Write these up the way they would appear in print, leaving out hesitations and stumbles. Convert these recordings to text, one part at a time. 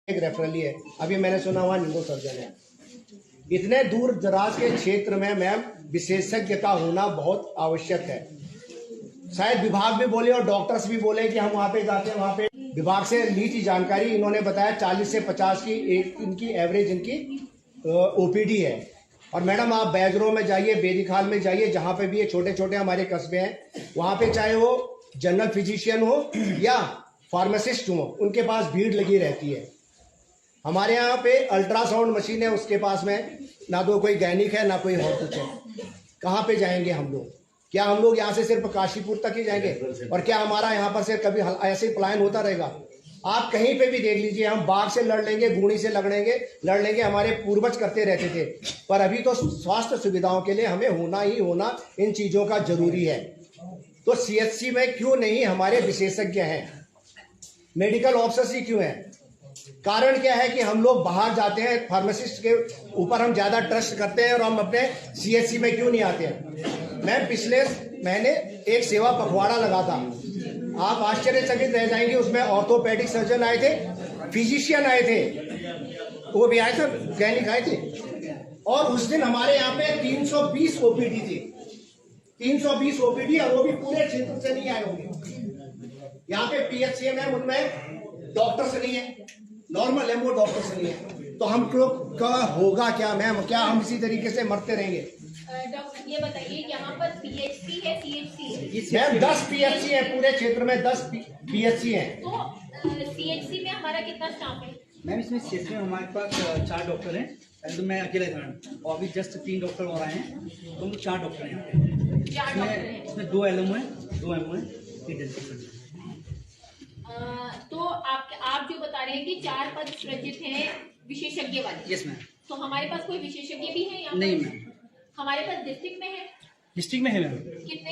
एक रेफरली है, अभी मैंने सुना हुआ न्यूरो सर्जन है। इतने दूर दराज के क्षेत्र में मैम विशेषज्ञता होना बहुत आवश्यक है। शायद विभाग भी बोले और डॉक्टर्स भी बोले कि हम वहाँ पे जाते हैं, वहाँ पे विभाग से ली थी जानकारी। इन्होंने बताया 40 से 50 की इनकी एवरेज इनकी ओपीडी है। और मैडम आप बैजरों में जाइए, बेदीखाल में जाइए, जहाँ पे भी ये छोटे छोटे हमारे कस्बे हैं, वहाँ पे चाहे वो जनरल फिजिशियन हो या फार्मासिस्ट हो, उनके पास भीड़ लगी रहती है। हमारे यहाँ पे अल्ट्रासाउंड मशीन है, उसके पास में ना तो कोई गैनिक है ना कोई और कुछ है। कहाँ पे जाएंगे हम लोग? क्या हम लोग यहाँ से सिर्फ काशीपुर तक ही जाएंगे? और क्या हमारा यहाँ पर से कभी ऐसे पलायन होता रहेगा? आप कहीं पे भी देख लीजिए, हम बाघ से लड़ लेंगे, गुणी से लड़ लेंगे, हमारे पूर्वज करते रहते थे। पर अभी तो स्वास्थ्य सुविधाओं के लिए हमें होना ही होना इन चीजों का जरूरी है। तो सीएचसी में क्यों नहीं हमारे विशेषज्ञ हैं, मेडिकल ऑफिसर्स ही क्यों हैं? कारण क्या है कि हम लोग बाहर जाते हैं, फार्मासिस्ट के ऊपर हम ज्यादा ट्रस्ट करते हैं और हम अपने सीएचसी में क्यों नहीं आते हैं? मैं पिछले महीने एक सेवा पखवाड़ा लगा था, आप आश्चर्यचकित रह जाएंगे। उसमें ऑर्थोपेडिक सर्जन आए थे, फिजिशियन आए थे, वो भी आए थे, गैनिक आए थे। और उस दिन हमारे यहाँ पे 320 ओपीडी थी, 320 ओपीडी, और वो भी पूरे क्षेत्र से नहीं आए होंगे। यहाँ पे पीएचसी है, उनमें डॉक्टर्स नहीं है, नॉर्मल है, वो डॉक्टर्स नहीं है। तो हम लोग का होगा क्या मैम? क्या हम इसी तरीके से मरते रहेंगे? डॉक्टर ये बताइए, यहाँ पर पीएचसी है, सीएचसी है? मैम 10 पीएचसी है, पूरे क्षेत्र में 10 पीएचसी है। तो सीएचसी में हमारा कितना स्टाफ है? मैम इसमें सीएचसी में हमारे पास 4 डॉक्टर हैं, तो मैं अकेले था, और अभी जस्ट 3 डॉक्टर और आए हैं, तो हम 4 डॉक्टर हैं यहाँ पे। 4 डॉक्टर हैं। इसमें 2 एलएमओ है, 2 एमओ है, 3 डेंटल। तो आप जो बता रहे हैं कि 4 पद सृजित हैं विशेषज्ञ वाले। Yes ma'am. तो हमारे पास कोई विशेषज्ञ भी है यहाँ? नहीं मैम। हमारे पास डिस्ट्रिक्ट में है? डिस्ट्रिक्ट में है मैम। कितने?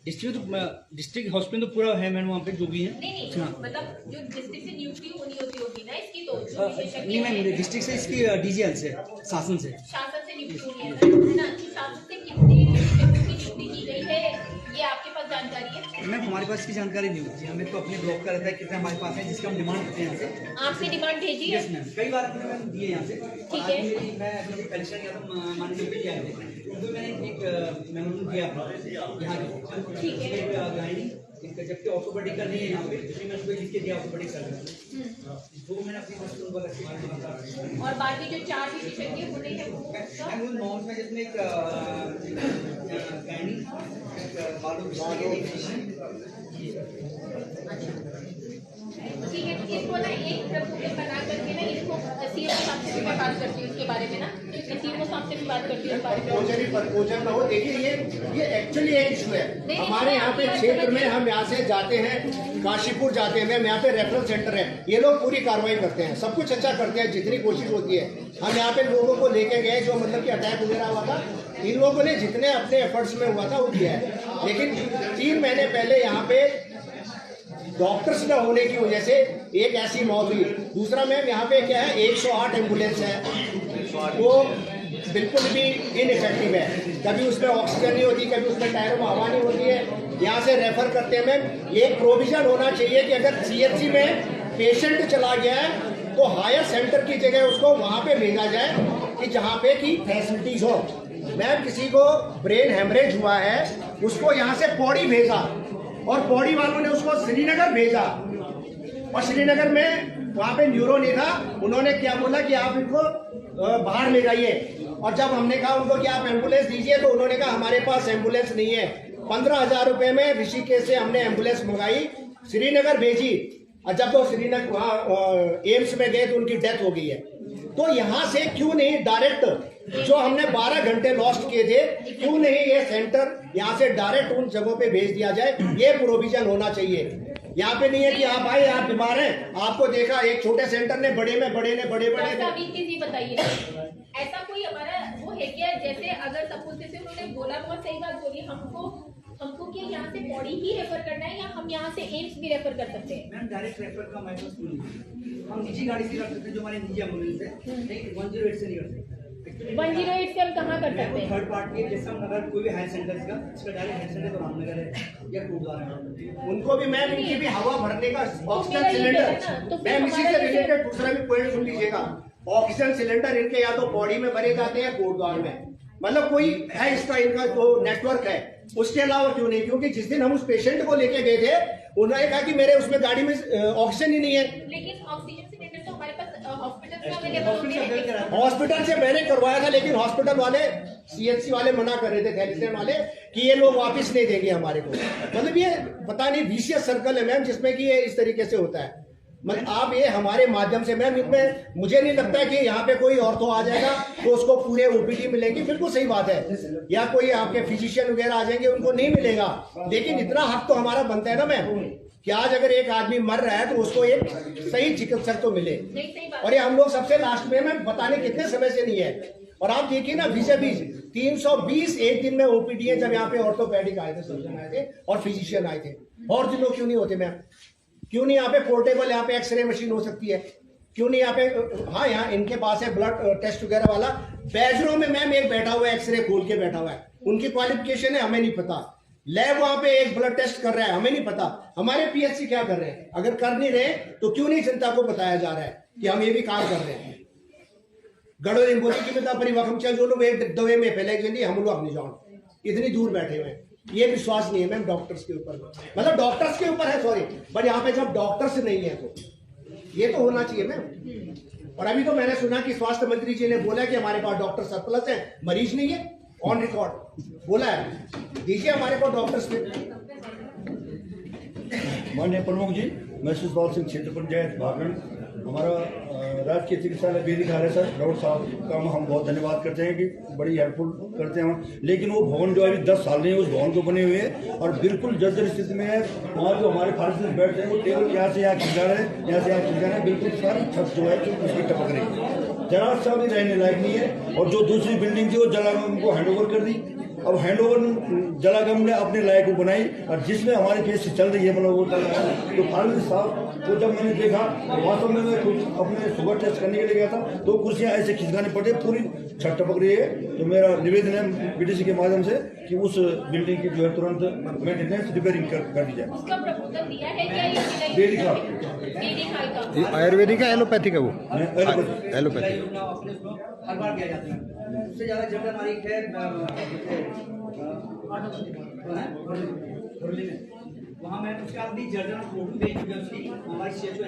डिस्ट्रिक्ट हॉस्पिटल तो पूरा है मैम, वहाँ पे जो भी है। नहीं हाँ। मतलब जो डिस्ट्रिक्ट से नियुक्ति होनी होगी ना इसकी, तो जो विशेषज्ञ नहीं मैम, डिस्ट्रिक्ट से इसकी डीजीएल से, शासन से नियुक्ति होनी है ना? शासन से कितने विशेषज्ञों की नियुक्ति की गई है, ये आपके पास जानकारी है? मैम हमारे पास इसकी जानकारी नहीं होती, हमें तो अपने ब्लॉक का रहता है कितने हमारे पास है, जिसका हम डिमांड करते हैं यहाँ से। आपने डिमांड भेजी है? यस मैम, कई बार अपने मैम दिए यहाँ से। ठीक है। मैं अपनी पेंशन या तो माननीय पे दिया है, तो मैंने एक मेमोरेंडम दिया यहाँ के। ठीक है। इसका जबकि ऑर्थोपेडिक का नहीं है यहाँ पे, इसलिए मैं उसको लिख के दिया ऑर्थोपेडिक का, वो मैंने अपनी हॉस्पिटल को रखी। और बाकी जो 4 विशेषज्ञ होने हैं वो नॉर्थ में जिसमें एक गायनी, ठीक है। तो इसको ना एक प्रपोजल बना करके ना इसको सीएम साहब से भी मैं बात करती हूँ इसके बारे में, ना सीएम साहब से भी बात करती हूँ इस बारे में। प्रपोजल ना हो, देखिए ये एक्चुअली एक इशू है हमारे यहाँ पे क्षेत्र में। हम यहाँ से जाते हैं काशीपुर जाते हैं, मैम यहाँ पे रेफरल सेंटर है, ये लोग पूरी कार्रवाई करते हैं, सब कुछ अच्छा करते हैं, जितनी कोशिश होती है। हम यहाँ पे लोगों को लेके गए जो मतलब कि अटैक वगैरह हुआ था, इन लोगों ने जितने अपने एफर्ट्स में हुआ था वो किया है। लेकिन 3 महीने पहले यहाँ पे डॉक्टर्स न होने की वजह से एक ऐसी मौत हुई। दूसरा मैम यहाँ पे क्या है, 108 एम्बुलेंस है, वो बिल्कुल भी इनइफेक्टिव है। कभी उसमें ऑक्सीजन नहीं होती, कभी उसमें टायरों में हवा नहीं होती है, यहाँ से रेफर करते हैं। मैम एक प्रोविजन होना चाहिए कि अगर सीएचसी में पेशेंट चला गया है तो हायर सेंटर की जगह उसको वहाँ पे भेजा जाए कि जहाँ पे की फैसिलिटीज हो। मैम किसी को ब्रेन हेमरेज हुआ है, उसको यहाँ से पौड़ी भेजा और पौड़ी वालों ने उसको श्रीनगर भेजा, और श्रीनगर में वहाँ पे न्यूरो नहीं था, उन्होंने क्या बोला कि आप इनको बाहर ले जाइए। और जब हमने कहा उनको कि आप एम्बुलेंस दीजिए, तो उन्होंने कहा हमारे पास एम्बुलेंस नहीं है। 15,000 रुपए में ऋषिकेश से हमने एम्बुलेंस मंगाई, श्रीनगर भेजी, और जब वो श्रीनगर वहाँ एम्स में गए तो उनकी डेथ हो गई है। तो यहाँ से क्यों नहीं डायरेक्ट जो हमने 12 घंटे लॉस्ट किए थे, क्यों नहीं ये सेंटर यहाँ से डायरेक्ट उन जगहों पे भेज दिया जाए? ये प्रोविजन होना चाहिए। यहाँ पे नहीं है कि आप आए, आप बीमार हैं, आपको देखा एक छोटे सेंटर ने बड़े बड़े बताइए, ऐसा कोई हमारा वो है क्या? जैसे अगर सपोज से उन्होंने बोला, बहुत सही बात बोली, हमको क्या यहाँ से बॉडी ही रेफर करना है या हम यहाँ से एम्स भी रेफर कर सकते हैं? मैम डायरेक्ट रेफर का हम निजी गाड़ी से कर सकते हैं, जो हमारे निजी एम्बुलेंस है, 108 से नहीं कर सकते। 108 से हम कहाँ कर सकते हैं? थर्ड पार्टी जैसे हम अगर कोई भी हेल्थ सेंटर का इसका डायरेक्ट हेल्थ सेंटर तो रामनगर है या कोटद्वार है, उनको भी मैम इनकी भी हवा भरने का ऑक्सीजन मेरा ये सिलेंडर, कहना है ना, तो फिर मैम इसी हमारा से जैसे- रिलेटेड दूसरा भी पॉइंट सुन लीजिएगा। ऑक्सीजन सिलेंडर इनके या तो पौड़ी में भरे जाते हैं कोटद्वार में, मतलब कोई है इसका इनका जो नेटवर्क है, उसके अलावा क्यों नहीं? क्योंकि जिस दिन हम उस पेशेंट को लेके गए थे उन्होंने कहा कि मेरे उसमें गाड़ी में ऑक्सीजन ही नहीं है। लेकिन ऑक्सीजन सिलेंडर तो हमारे पास हॉस्पिटल में अवेलेबल होते हैं। हॉस्पिटल से मैंने करवाया था, लेकिन हॉस्पिटल वाले सीएचसी वाले मना कर रहे थे, हेल्थ वाले, कि ये लोग वापस नहीं देंगे हमारे को। मतलब ये पता नहीं विशियस सर्कल है मैम, जिसमें कि ये इस तरीके से होता है। मतलब आप ये हमारे माध्यम से मैम, इनमें मुझे नहीं लगता कि यहाँ पे कोई ऑर्थो आ जाएगा तो उसको पूरे ओपीडी मिलेंगे, बिल्कुल सही बात है, या कोई आपके फिजिशियन वगैरह आ जाएंगे उनको नहीं मिलेगा, लेकिन इतना हक तो हमारा बनता है ना मैम कि आज अगर एक आदमी मर रहा है तो उसको एक सही चिकित्सक तो मिले। नहीं, सही बात। और ये हम लोग सबसे लास्ट में मैम बताने कितने समय से नहीं है। और आप देखिए ना, 320 एक दिन में ओपीडी है, जब यहाँ पे ऑर्थोपेडिक आए थे, सर्जन आए थे और फिजिशियन आए थे। और दिनों क्यों नहीं होते मैम? क्यों नहीं यहाँ पे पोर्टेबल, यहाँ पे एक्सरे मशीन हो सकती है? क्यों नहीं यहाँ पे? हाँ, यहाँ इनके पास है ब्लड टेस्ट वगैरह वाला। बैजरों में मैम एक बैठा हुआ है, एक्सरे खोल के बैठा हुआ है, उनकी क्वालिफिकेशन है हमें नहीं पता। लैब वहां पे एक ब्लड टेस्ट कर रहा है, हमें नहीं पता। हमारे पीएचसी क्या कर रहे हैं? अगर कर नहीं रहे तो क्यों नहीं जनता को बताया जा रहा है कि हम ये भी काम कर रहे हैं? गढ़ो इंबोली की बता परिवहन चल जो लोग एक दवे में पहले के लिए हम लोग अपनी जान इतनी दूर बैठे हुए हैं, ये विश्वास नहीं है मैम डॉक्टर्स के ऊपर। मतलब डॉक्टर्स के ऊपर है, सॉरी, बट यहाँ पे जब डॉक्टर्स नहीं है तो ये तो होना चाहिए मैम। और अभी तो मैंने सुना कि स्वास्थ्य मंत्री जी ने बोला कि हमारे पास डॉक्टर सरप्लस है, मरीज नहीं है, ऑन रिकॉर्ड बोला है। दीजिए हमारे को डॉक्टर्स पे। माननीय प्रमुख जी, मैं सुखपाल सिंह, क्षेत्र पंचायत भागण, हमारा राजकीय चिकित्सालय बेरिखा है सर। डॉक्टर साहब का हम बहुत धन्यवाद करते हैं कि बड़ी हेल्पफुल करते हैं। लेकिन वो भवन जो अभी 10 साल नहीं है उस भवन को बने हुए है और बिल्कुल जर्जर स्थिति में है। वहाँ जो हमारे फार्मेसिस्ट बैठते हैं वो टेबल यहाँ से यहाँ खिंचा रहे हैं, यहाँ से यहाँ खिंचा रहे हैं, बिल्कुल सारी छत जो है उसकी टपक रही है, जरा सा भी रहने लायक नहीं है। और जो दूसरी बिल्डिंग थी वो जलागम को हैंड ओवर कर दी। अब हैंडओवर जलागम ने अपने लायक को बनाई और जिसमें हमारी केस चल रही है, मतलब वो चल रहा है। तो फार्मेसिस्ट साहब को जब मैंने देखा, वास्तव में मैं खुद अपने शुगर टेस्ट करने के लिए गया था, तो कुर्सियां ऐसे खिसकानी पड़ी, पूरी छत टपक रही है। तो मेरा निवेदन है बीडीसी के माध्यम से कि उस बिल्डिंग की जो है तुरंत मेंटेनेंस रिपेयरिंग कर दी जाए। उसका प्रपोजल दिया है क्या? ये बेरिखा। का ये आयुर्वेदिक है एलोपैथिक है? वो एलोपैथी हर बार किया जाता है। उससे ज्यादा जनरल हमारी है वहाँ मैं उसका अभी जर्नल फोटो भेज चुका उसकी, हमारी CHO